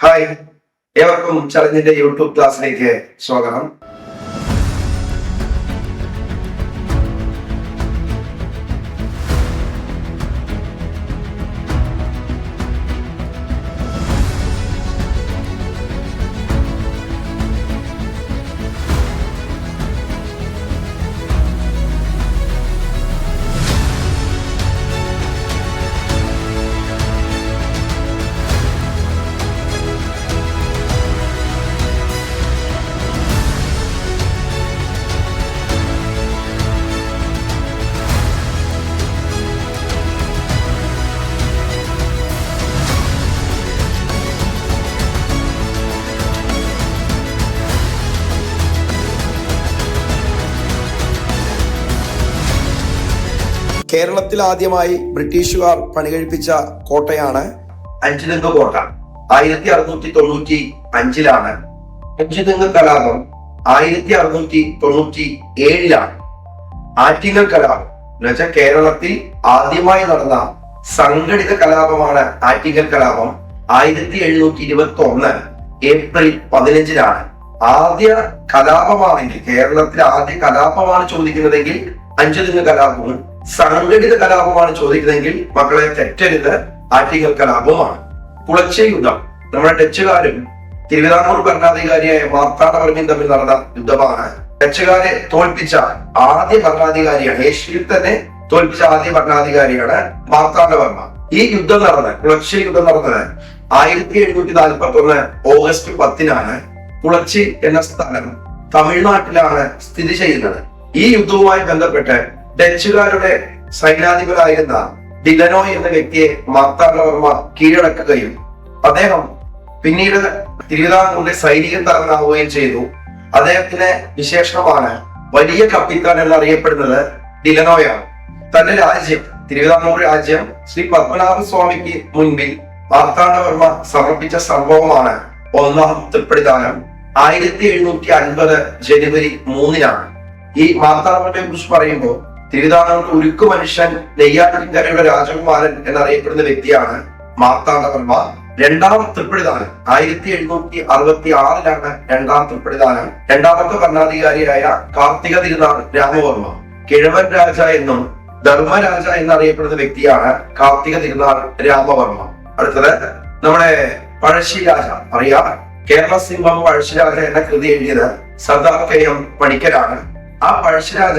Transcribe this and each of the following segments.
Hi, ഏവർക്കും ചലഞ്ചിന്റെ YouTube ക്ലാസ്സിലേക്ക് സ്വാഗതം. കേരളത്തിൽ ആദ്യമായി ബ്രിട്ടീഷുകാർ പണികഴിപ്പിച്ച കോട്ടയാണ് അഞ്ചുതെങ്ങ് കോട്ട. 1695 അഞ്ചുതെങ്ങ് കലാപം 1697 ആറ്റിങ്ങൽ കലാപം എന്ന് വെച്ചാൽ കേരളത്തിൽ ആദ്യമായി നടന്ന സംഘടിത കലാപമാണ് ആറ്റിങ്ങൽ കലാപം. 1721 ഏപ്രിൽ 15 ആദ്യ കലാപമാണെങ്കിൽ, കേരളത്തിൽ ആദ്യ കലാപമാണ് ചോദിക്കുന്നതെങ്കിൽ അഞ്ചുതെങ്ങ് കലാപവും, സംഘടിത കലാപമാണ് ചോദിക്കുന്നതെങ്കിൽ മക്കളെ തെറ്റരുത്, ആറ്റിങ്ങൽ കലാപവുമാണ്. കുളച്ചിൽ യുദ്ധം നമ്മുടെ ഡച്ചുകാരും തിരുവിതാംകൂർ ഭരണാധികാരിയായ മാർത്താണ്ഡവർമ്മയും തമ്മിൽ നടന്ന യുദ്ധമാണ്. ഡച്ചുകാരെ തോൽപ്പിച്ച ആദ്യ ഭരണാധികാരിയാണ്, ഏഷ്യയിൽ തന്നെ തോൽപ്പിച്ച ആദ്യ ഭരണാധികാരിയാണ് മാർത്താണ്ഡവർമ്മ. ഈ യുദ്ധം നടന്നത്, കുളച്ചിൽ യുദ്ധം നടന്നത് 1741 ഓഗസ്റ്റ് 10 കുളച്ചിൽ എന്ന സ്ഥലം തമിഴ്നാട്ടിലാണ് സ്ഥിതി ചെയ്യുന്നത്. ഈ യുദ്ധവുമായി ബന്ധപ്പെട്ട് ഡച്ചുകാരുടെ സൈന്യാധിപനായിരുന്ന ഡിലനോയ് എന്ന വ്യക്തിയെ മാർത്താണ്ഡവർമ്മ കീഴടക്കുകയും അദ്ദേഹം പിന്നീട് തിരുവിതാംകൂറിന്റെ സൈനിക തലവനാവുകയും ചെയ്തു. അദ്ദേഹത്തിന്റെ വിശേഷണമാണ് വലിയ കപ്പിത്താൻ എന്നറിയപ്പെടുന്നത് ഡിലനോയാണ്. തന്റെ രാജ്യം, തിരുവിതാംകൂർ രാജ്യം, ശ്രീ പത്മനാഭ സ്വാമിക്ക് മുൻപിൽ മാർത്താണ്ഡവർമ്മ സമർപ്പിച്ച സംഭവമാണ് ഒന്നാം തൃപ്പടിദാനം. 1750 ജനുവരി 3 ഈ മാർത്താണ്ഡവർമ്മയെ കുറിച്ച് പറയുമ്പോൾ തിരുവിതാംകൂർ ഉരുക്കു മനുഷ്യൻ, നെയ്യാറ്റിൻകരയുടെ രാജകുമാരൻ എന്നറിയപ്പെടുന്ന വ്യക്തിയാണ് മാർത്താണ്ഡവർമ്മ. രണ്ടാം തൃപ്പടിദാനം 1766 രണ്ടാം തൃപ്പടിദാനം. രണ്ടാമത്തെ ഭരണാധികാരിയായ കാർത്തിക തിരുനാൾ രാമവർമ്മ, കിഴവൻ രാജ എന്നും ധർമ്മരാജ എന്നറിയപ്പെടുന്ന വ്യക്തിയാണ് കാർത്തിക തിരുനാൾ രാമവർമ്മ. അടുത്തത് നമ്മുടെ പഴശ്ശിരാജ. അറിയാം, കേരള സിംഹം പഴശ്ശിരാജ എന്ന കൃതി എഴുതിയത് സർദാർ KM പണിക്കരാണ്. ആ പഴശ്ശിരാജ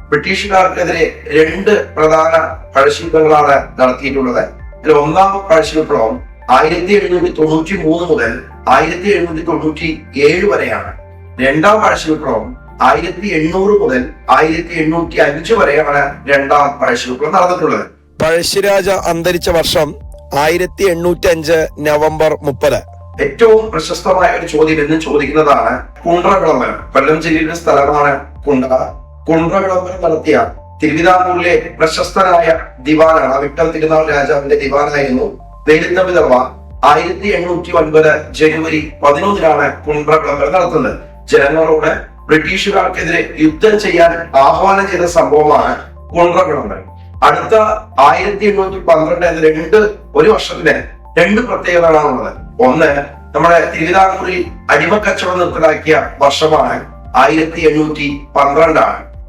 ബ്രിട്ടീഷുകാർക്കെതിരെ 2 പ്രധാന പഴശ്ശിയുദ്ധങ്ങളാണ് നടത്തിയിട്ടുള്ളത്. ഇതിൽ ഒന്നാം പഴശ്ശി വിപ്ലവം 1793 മുതൽ 1797 വരെയാണ്. രണ്ടാം പഴശ്ശി വിപ്ലവം 1800 മുതൽ 1805 വരെയാണ് രണ്ടാം പഴശ്ശി വിപ്ലവം നടന്നിട്ടുള്ളത്. പഴശ്ശിരാജ അന്തരിച്ച വർഷം 1805 നവംബർ 30. ഏറ്റവും പ്രശസ്തമായ ഒരു ചോദ്യം എന്നും ചോദിക്കുന്നതാണ് കുണ്ട്ര വിളംബരം. കൊല്ലം ജില്ലയുടെ സ്ഥലമാണ് കുണ്ട്ര. കുണ്ട്ര വിളംബരം നടത്തിയ തിരുവിതാംകൂറിലെ പ്രശസ്തനായ ദിവാനാണ്, അവിട്ടം തിരുനാൾ രാജാവിന്റെ ദിവാനായിരുന്നു വേലുത്തമ്പി ദളവ. 1809 ജനുവരി 11 കുണ്ട്ര വിളംബരം നടത്തുന്നത്. ജനങ്ങളോട് ബ്രിട്ടീഷുകാർക്കെതിരെ യുദ്ധം ചെയ്യാൻ ആഹ്വാനം ചെയ്ത സംഭവമാണ് കുണ്ട്ര വിളംബരം. അടുത്ത 1812 ഒരു വർഷത്തിന് 2 പ്രത്യേകതകളാണുള്ളത്. ഒന്ന്, നമ്മുടെ തിരുവിതാംകൂറിൽ അടിമക്കച്ചവടം നിർത്തലാക്കിയ വർഷമാണ് 1812.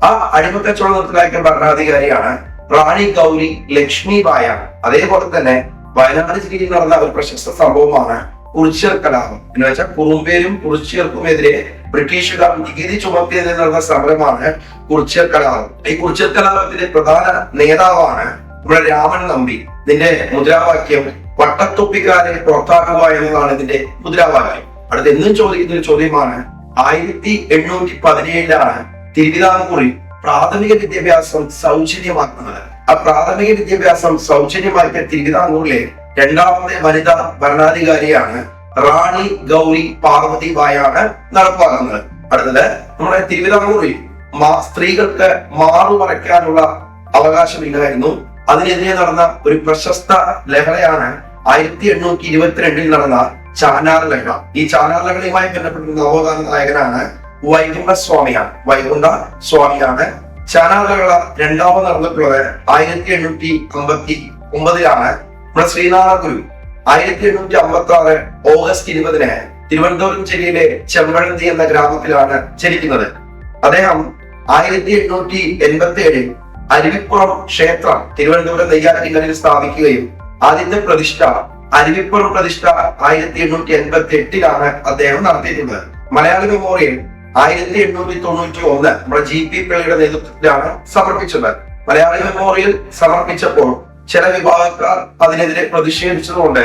ആ അടിമക്കച്ചവടം നിർത്തലാക്കിയ ഭരണാധികാരിയാണ് റാണി ഗൗരി ലക്ഷ്മിബായി. അതേപോലെ തന്നെ വയനാട് ജില്ലയിൽ നടന്ന ഒരു പ്രശസ്ത സംഭവമാണ് കുറിച്യർ കലാപം. എന്ന് വെച്ചാൽ കുറുമ്പേരും കുറിച്യർക്കുമെതിരെ ബ്രിട്ടീഷുകാർ നികുതി ചുമത്തിയതിൽ നടന്ന സമരമാണ് കുറിച്യർ കലാപം. ഈ കുറിച്യർ കലാപത്തിന്റെ പ്രധാന നേതാവാണ് നമ്മുടെ രാമൻ നമ്പി. ഇതിന്റെ മുദ്രാവാക്യം വട്ടത്തൊപ്പിക്കാരെ പുറത്താക്കുക എന്നതാണ് ഇതിന്റെ മുദ്രാവാക്യം. അടുത്ത് എന്നും ചോദിക്കുന്ന ഒരു ചോദ്യമാണ് 1817 തിരുവിതാംകൂറിൽ പ്രാഥമിക വിദ്യാഭ്യാസം സൗജന്യമാക്കുന്നത്. ആ പ്രാഥമിക വിദ്യാഭ്യാസം സൗജന്യമാക്കിയ തിരുവിതാംകൂറിലെ രണ്ടാമത്തെ വനിതാ ഭരണാധികാരിയാണ് റാണി ഗൗരി പാർവതിബായാണ് നടപ്പാക്കുന്നത്. അടുത്തത്, നമ്മുടെ തിരുവിതാംകൂറിൽ സ്ത്രീകൾക്ക് മാറുമറയ്ക്കാനുള്ള അവകാശമില്ലായിരുന്നു. അതിനെതിരെ നടന്ന ഒരു പ്രശസ്ത ലഹളയാണ് 1822 നടന്ന ചാനാർ ലഹള. ഈ ചാനാർ ലഹളയുമായി ബന്ധപ്പെട്ട നവോത്ഥാന നായകനാണ് വൈകുണ്ഠ സ്വാമിയാണ്. ചാനാർ ലഹള രണ്ടാമത് നടന്നിട്ടുള്ളത് 1859 നമ്മുടെ ശ്രീനാരായണ ഗുരു 1856 ഓഗസ്റ്റ് 20 തിരുവനന്തപുരം ജില്ലയിലെ ചെമ്പഴന്തി എന്ന ഗ്രാമത്തിലാണ് ജനിക്കുന്നത്. അദ്ദേഹം 1887 അരുവിപ്പുറം ക്ഷേത്രം തിരുവനന്തപുരം നെയ്യാറ്റിൻകരയിൽ സ്ഥാപിക്കുകയും ആദ്യത്തെ പ്രതിഷ്ഠ അരുവിപ്പുറം പ്രതിഷ്ഠ 1888 അദ്ദേഹം നടത്തിയിട്ടുള്ളത്. മലയാളി മെമ്മോറിയൽ 1891 നമ്മുടെ GP പിള്ളയുടെ നേതൃത്വത്തിലാണ് സമർപ്പിച്ചത്. മലയാളി മെമ്മോറിയൽ സമർപ്പിച്ചപ്പോൾ ചില വിഭാഗക്കാർ അതിനെതിരെ പ്രതിഷേധിച്ചതുകൊണ്ട്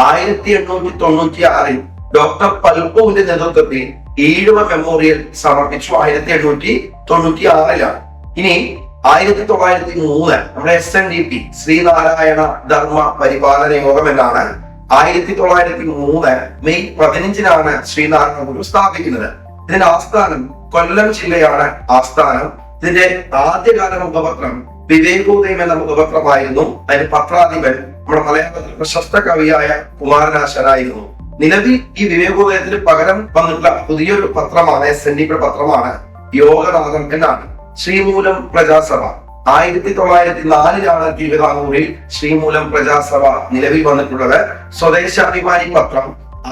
1896 ഡോക്ടർ പൽപുവിന്റെ നേതൃത്വത്തിൽ ഈഴവ മെമ്മോറിയൽ സമർപ്പിച്ചു. 1896 ഇനി 1903 നമ്മുടെ SNDP ശ്രീനാരായണ ധർമ്മ പരിപാലന യോഗം എന്നാണ് 1903 മെയ് 15 ശ്രീനാരായണ ഗുരു സ്ഥാപിക്കുന്നത്. ഇതിന്റെ ആസ്ഥാനം കൊല്ലം ജില്ലയാണ് ആസ്ഥാനം. ഇതിന്റെ ആദ്യകാല മുഖപത്രം വിവേകോദയം എന്ന മുഖപത്രമായിരുന്നു. അതിന് പത്രാധിപൻ നമ്മുടെ മലയാളത്തിൽ പ്രശസ്ത കവിയായ കുമാരനാശാനായിരുന്നു. നിലവിൽ ഈ വിവേകോദയത്തിന് പകരം വന്നിട്ടുള്ള പുതിയൊരു പത്രമാണ് SNDP പത്രമാണ് യോഗനാഥം എന്നാണ്. ശ്രീമൂലം പ്രജാസഭ 1904 തിരുവിതാംകൂറിൽ ശ്രീമൂലം പ്രജാസഭ നിലവിൽ വന്നിട്ടുള്ളത്. സ്വദേശാഭിമാനി പത്രം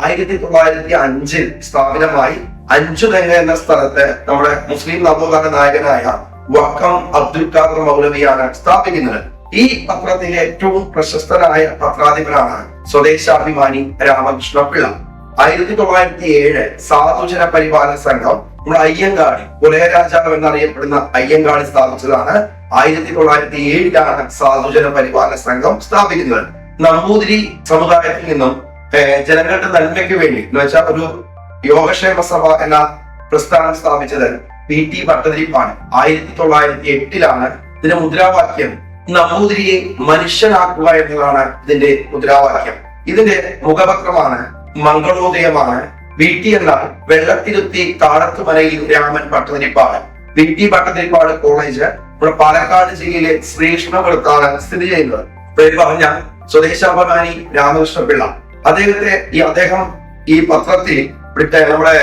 1905 സ്ഥാപിതമായി. അഞ്ചുതെങ്ങ് എന്ന സ്ഥലത്ത് നമ്മുടെ മുസ്ലിം നവോത്ഥാന നായകനായ വക്കം അബ്ദുൽ ഖാദർ മൗലവിയാണ് സ്ഥാപിക്കുന്നത്. ഈ പത്രത്തിലെ ഏറ്റവും പ്രശസ്തനായ പത്രാധിപനാണ് സ്വദേശാഭിമാനി രാമകൃഷ്ണ പിള്ള. 1907 സാധുജന പരിപാലന സംഘം നമ്മുടെ അയ്യങ്കാളി പുലയരാജാവ് എന്നറിയപ്പെടുന്ന അയ്യങ്കാളി സ്ഥാപിച്ചതാണ്. 1907 സാധുജന പരിപാലന സംഘം സ്ഥാപിക്കുന്നത്. നമ്പൂതിരി സമുദായത്തിൽ നിന്നും ജനങ്ങളുടെ നന്മയ്ക്ക് വേണ്ടി എന്ന് വെച്ചാൽ ഒരു യോഗക്ഷേമ സഭ എന്ന പ്രസ്ഥാനം സ്ഥാപിച്ചത് PT ഭട്ടതിരിപ്പാണ്. 1908 ഇതിന്റെ മുദ്രാവാക്യം നമ്പൂതിരിയെ മനുഷ്യനാക്കുക എന്നതാണ് ഇതിന്റെ മുദ്രാവാക്യം. ഇതിന്റെ മുഖപത്രമാണ് മംഗളോദയമാണ്. VT എന്നാൽ വെള്ളത്തിരുത്തി താഴത്തുമലയിൽ രാമൻ ഭട്ടതിരിപ്പാട്. VT ഭട്ടതിരിപ്പാട് കോളേജ് നമ്മുടെ പാലക്കാട് ജില്ലയിലെ ശ്രീകൃഷ്ണപുരത്താണ് സ്ഥിതി ചെയ്യുന്നത്. പറഞ്ഞ സ്വദേശാഭിമാനി രാമകൃഷ്ണ പിള്ള അദ്ദേഹം ഈ പത്രത്തിൽ നമ്മുടെ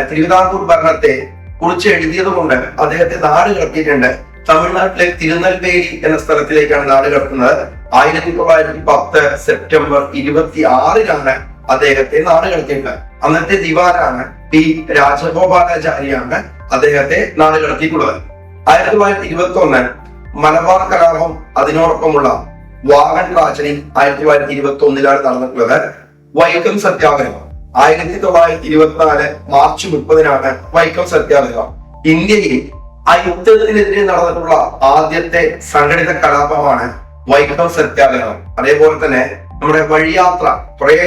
തിരുവിതാംകൂർ ഭരണത്തെ കുറിച്ച് എഴുതിയത് കൊണ്ട് അദ്ദേഹത്തെ നാട് കടത്തിയിട്ടുണ്ട്. തമിഴ്നാട്ടിലെ തിരുനെൽവേലി എന്ന സ്ഥലത്തിലേക്കാണ് നാട് കടത്തുന്നത്. 1910 സെപ്റ്റംബർ 26 അദ്ദേഹത്തെ നാട് കടത്തിയിട്ടുള്ളത്. അന്നത്തെ ദിവാനാണ് P രാജഗോപാലാചാര്യാണ് അദ്ദേഹത്തെ നാട് കടത്തിയിട്ടുള്ളത്. 1921 മലബാർ കലാപം അതിനോടൊപ്പമുള്ള വാഗൺ ട്രാജഡി 1921 നടന്നിട്ടുള്ളത്. വൈക്കം സത്യാഗ്രഹം 1924 മാർച്ച് 30 വൈക്കം സത്യാഗ്രഹം. ഇന്ത്യയിൽ ഐക്യത്തിനെതിരെ നടന്നിട്ടുള്ള ആദ്യത്തെ സംഘടിത കലാപമാണ് വൈക്കം സത്യാഗ്രഹം. അതേപോലെ തന്നെ നമ്മുടെ വഴിയാത്ര കുറെ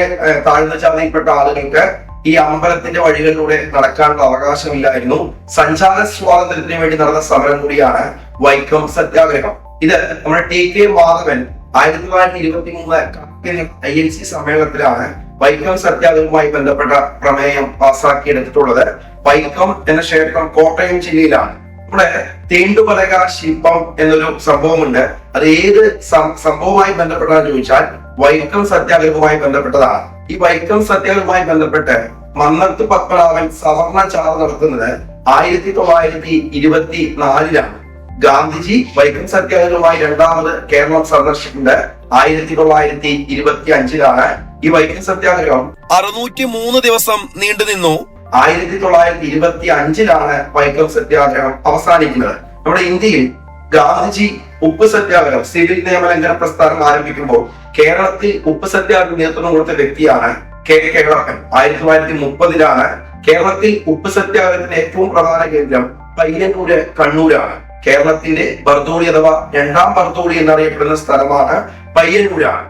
താഴ്ന്ന ജാതിയിൽപ്പെട്ട ആളുകൾക്ക് ഈ അമ്പലത്തിന്റെ വഴികളിലൂടെ നടക്കാനുള്ള അവകാശമില്ലായിരുന്നു. സഞ്ചാര സ്വാതന്ത്ര്യത്തിന് വേണ്ടി നടന്ന സമരം കൂടിയാണ് വൈക്കം സത്യാഗ്രഹം. ഇത് നമ്മുടെ TK മാധവൻ 1923 INC സമ്മേളനത്തിലാണ് വൈക്കം സത്യാഗ്രഹവുമായി ബന്ധപ്പെട്ട പ്രമേയം പാസാക്കിയെടുത്തിട്ടുള്ളത്. വൈക്കം എന്ന ക്ഷേത്രം കോട്ടയം ജില്ലയിലാണ്. നമ്മുടെ തീണ്ടുപലക ശില്പം എന്നൊരു സംഭവമുണ്ട്. അത് ഏത് സംഭവവുമായി ബന്ധപ്പെട്ടാന്ന് ചോദിച്ചാൽ വൈക്കം സത്യാഗ്രഹവുമായി ബന്ധപ്പെട്ടതാണ്. ഈ വൈക്കം സത്യാഗ്രഹവുമായി ബന്ധപ്പെട്ട് മന്നത്ത് പത്മനാഭൻ സവർണ ചാറ നടത്തുന്നത് 1924 ഗാന്ധിജി വൈക്കം സത്യാഗ്രഹവുമായി രണ്ടാമത് കേരളം സന്ദർശിക്കുന്നത് 1925 ഈ വൈക്കം സത്യാഗ്രഹം 603 ദിവസം നീണ്ടുനിന്നു. 1925 വൈക്കം സത്യാഗ്രഹം അവസാനിക്കുന്നത്. നമ്മുടെ ഇന്ത്യയിൽ ഗാന്ധിജി ഉപ്പ് സത്യാഗ്രഹം സിവിൽ നിയമലംഘന പ്രസ്ഥാനം ആരംഭിക്കുമ്പോൾ കേരളത്തിൽ ഉപ്പ് സത്യാഗ്രഹം നേതൃത്വം കൊടുത്ത വ്യക്തിയാണ് K കേളപ്പൻ. 1930 കേരളത്തിൽ ഉപ്പ് സത്യാഗ്രഹത്തിന്റെ ഏറ്റവും പ്രധാന കേന്ദ്രം പയ്യന്നൂര് കണ്ണൂരാണ്. കേരളത്തിന്റെ ബർദോളി അഥവാ രണ്ടാം ബർദോളി എന്നറിയപ്പെടുന്ന സ്ഥലമാണ് പയ്യന്നൂരാണ്.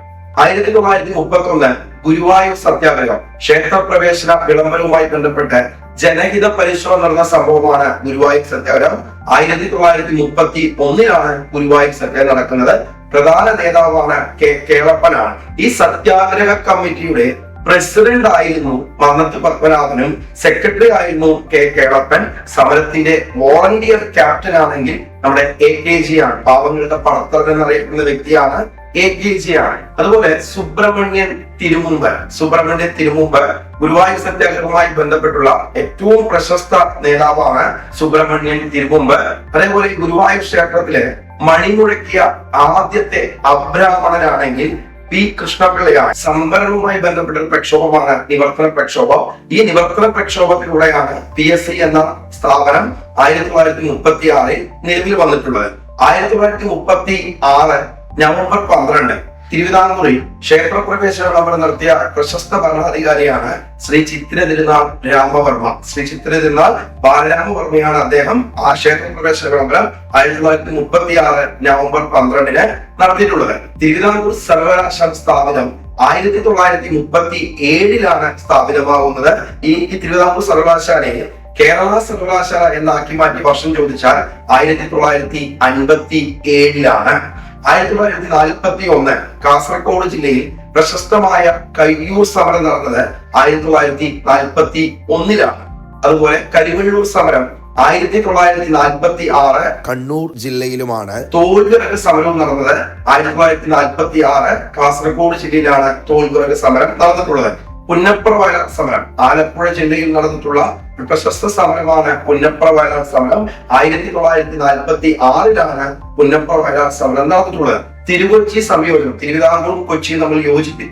1931 ഗുരുവായൂർ സത്യാഗ്രഹം ക്ഷേത്രപ്രവേശന വിളംബരവുമായി ബന്ധപ്പെട്ട് ജനഹിത പരിശ്രമം നടന്ന സംഭവമാണ് ഗുരുവായൂർ സത്യാഗ്രഹം. 1931 ഗുരുവായൂർ സത്യാഗ്രഹം നടക്കുന്നത്. പ്രധാന നേതാവാണ് K കേളപ്പനാണ്. ഈ സത്യാഗ്രഹ കമ്മിറ്റിയുടെ പ്രസിഡന്റ് ആയിരുന്നു മന്നത്ത് പത്മനാഭനും സെക്രട്ടറി ആയിരുന്നു K കേളപ്പൻ. സമരത്തിന്റെ വോളണ്ടിയർ ക്യാപ്റ്റൻ ആണെങ്കിൽ നമ്മുടെ AKG ആണ്. പാവങ്ങളുടെ പടത്തറ എന്നറിയപ്പെടുന്ന വ്യക്തിയാണ് AKG ആണ്. അതുപോലെ സുബ്രഹ്മണ്യൻ തിരുമുമ്പ് ഗുരുവായൂർ സത്യാഗ്രഹവുമായി ബന്ധപ്പെട്ടുള്ള ഏറ്റവും പ്രശസ്ത നേതാവാണ് സുബ്രഹ്മണ്യൻ തിരുമുമ്പ്. അതേപോലെ ഗുരുവായൂർ ക്ഷേത്രത്തില് മണിമുഴക്കിയ ആദ്യത്തെ അബ്രാഹ്മണനാണെങ്കിൽ P പി കൃഷ്ണപിള്ളയാണ്. സംവരണവുമായി ബന്ധപ്പെട്ട ഒരു പ്രക്ഷോഭമാണ് നിവർത്തന പ്രക്ഷോഭം. ഈ നിവർത്തന പ്രക്ഷോഭത്തിലൂടെയാണ് PSC എന്ന സ്ഥാപനം 1936 നിലവിൽ വന്നിട്ടുള്ളത്. 1936 നവംബർ 12 തിരുവിതാംകൂറിൽ ക്ഷേത്രപ്രവേശന വിളംബരം നടത്തിയ പ്രശസ്ത ഭരണാധികാരിയാണ് ശ്രീ ചിത്തിര തിരുനാൾ രാമവർമ്മ. ശ്രീ ചിത്തിര തിരുനാൾ ബാലരാമവർമ്മയാണ് അദ്ദേഹം ആ ക്ഷേത്രപ്രവേശന വിളംബരം 1936 നവംബർ 12 നടത്തിയിട്ടുള്ളത്. തിരുവിതാംകൂർ സർവകലാശാല സ്ഥാപനം 1937 സ്ഥാപിതമാകുന്നത്. ഈ തിരുവിതാംകൂർ സർവകലാശാലയെ കേരള സർവകലാശാല എന്നാക്കി മാറ്റി വർഷം ചോദിച്ചാൽ 1957. 1941 കാസർഗോഡ് ജില്ലയിൽ പ്രശസ്തമായ കയ്യൂർ സമരം നടന്നത് 1941. അതുപോലെ കരിവള്ളൂർ സമരം 1946 കണ്ണൂർ ജില്ലയിലുമാണ്. തോൽവിറക് സമരവും നടന്നത് 1946 കാസർഗോഡ് ജില്ലയിലാണ് തോൽവിറക് സമരം നടന്നിട്ടുള്ളത്. പുന്നപ്ര വയലാർ സമരം ആലപ്പുഴ ജില്ലയിൽ നടന്നിട്ടുള്ള പ്രശസ്ത സമരമാണ് പുന്നപ്ര വയലാർ സമരം. 1946 പുന്നപ്ര വയലാർ സമരം നടന്നിട്ടുള്ളത്. തിരുക്കൊച്ചി സംയോജനം, തിരുവിതാംകൂറും കൊച്ചിയും നമ്മൾ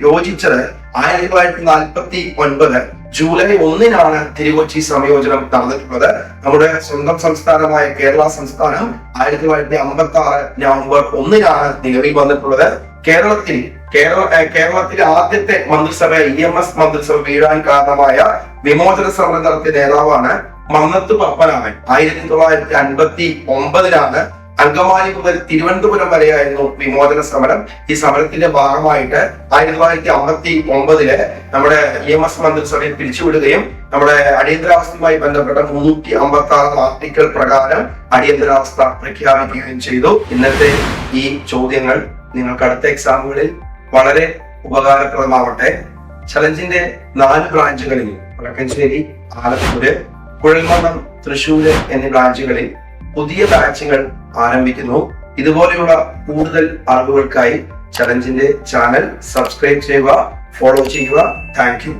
യോജിച്ചത് 1949 ജൂലൈ 1 തിരുക്കൊച്ചി സംയോജനം നടന്നിട്ടുള്ളത്. നമ്മുടെ സ്വന്തം സംസ്ഥാനമായ കേരള സംസ്ഥാനം 1956 നവംബർ 1 നിലവിൽ വന്നിട്ടുള്ളത്. കേരളത്തിലെ ആദ്യത്തെ മന്ത്രിസഭ EMS മന്ത്രിസഭ വീഴാൻ കാരണമായ വിമോചന സമരം നടത്തിയ നേതാവാണ് മന്നത്ത് പത്മനാഭൻ. 1959 അങ്കമാലി മുതൽ തിരുവനന്തപുരം വരെയായിരുന്നു വിമോചന സമരം. ഈ സമരത്തിന്റെ ഭാഗമായിട്ട് 1959 നമ്മുടെ EMS മന്ത്രിസഭയെ പിരിച്ചുവിടുകയും നമ്മുടെ അടിയന്തരാവസ്ഥയുമായി ബന്ധപ്പെട്ട 356 ആർട്ടിക്കിൾ പ്രകാരം അടിയന്തരാവസ്ഥ പ്രഖ്യാപിക്കുകയും ചെയ്തു. ഇന്നത്തെ ഈ ചോദ്യങ്ങൾ നിങ്ങൾക്ക് അടുത്ത എക്സാമുകളിൽ വളരെ ഉപകാരപ്രദമാവട്ടെ. ചലഞ്ചിന്റെ 4 ബ്രാഞ്ചുകളിൽ വടക്കഞ്ചേരി, ആലപ്പുഴ, കുഴൽമന്ദം, തൃശ്ശൂര് എന്നീ ബ്രാഞ്ചുകളിൽ പുതിയ ബാച്ചുകൾ ആരംഭിക്കുന്നു. ഇതുപോലെയുള്ള കൂടുതൽ അറിവുകൾക്കായി ചലഞ്ചിന്റെ ചാനൽ സബ്സ്ക്രൈബ് ചെയ്യുക, ഫോളോ ചെയ്യുക. Thank you.